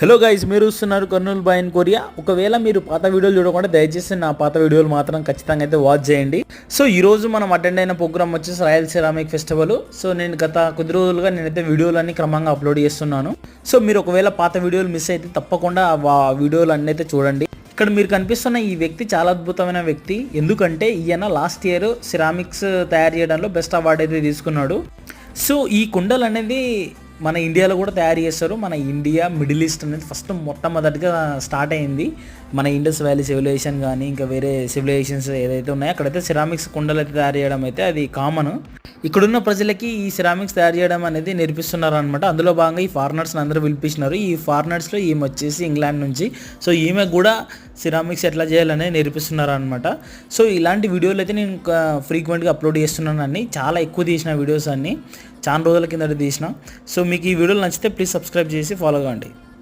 Hello guys, మీరు చూస్తున్నారు Kurnool boy in Korea. ఒకవేళ మీరు పాత వీడియోలు చూడకుండా దయచేసి నా పాత వీడియోలు మాత్రం ఖచ్చితంగా అయితే వాచ్ చేయండి. సో ఈరోజు మనం అటెండ్ అయిన ప్రోగ్రామ్ వచ్చేసి రాయల్ సిరామిక్ ఫెస్టివల్. సో నేను గత కొద్ది రోజులుగా నేనైతే వీడియోలన్నీ క్రమంగా అప్లోడ్ చేస్తున్నాను. సో మీరు ఒకవేళ పాత వీడియోలు మిస్ అయితే తప్పకుండా ఆ వీడియోలు అన్నీ అయితే చూడండి. ఇక్కడ మీరు కనిపిస్తున్న ఈ వ్యక్తి చాలా అద్భుతమైన వ్యక్తి. ఎందుకంటే ఈయన లాస్ట్ ఇయర్ సిరామిక్స్ తయారు చేయడంలో బెస్ట్ అవార్డు అయితే తీసుకున్నాడు. సో ఈ కుండలు అనేది మన ఇండియాలో కూడా తయారు చేస్తారు. మన ఇండియా మిడిల్ ఈస్ట్ అనేది ఫస్ట్ మొట్టమొదటిగా స్టార్ట్ అయింది. మన ఇండస్ వ్యాలీ సివిలైజేషన్ కానీ ఇంకా వేరే సివిలైజేషన్స్ ఏదైతే ఉన్నాయో అక్కడైతే సిరామిక్స్ కుండలు అయితే తయారు చేయడం అయితే అది కామన్. ఇక్కడున్న ప్రజలకి ఈ సిరామిక్స్ తయారు చేయడం అనేది నేర్పిస్తున్నారు అనమాట. అందులో భాగంగా ఈ ఫారినర్స్ని అందరూ పిలిపించినారు. ఈ ఫారినర్స్లో ఈమె వచ్చేసి ఇంగ్లాండ్ నుంచి. సో ఈమె కూడా సిరామిక్స్ ఎట్లా చేయాలనేది నేర్పిస్తున్నారు అనమాట. సో ఇలాంటి వీడియోలు అయితే నేను ఫ్రీక్వెంట్గా అప్లోడ్ చేస్తున్నాను అన్ని. చాలా ఎక్కువ తీసిన వీడియోస్ అన్ని చాలా రోజుల కింద తీసిన. సో మీకు ఈ వీడియోలు నచ్చితే ప్లీజ్ సబ్స్క్రైబ్ చేసి ఫాలో కావండి.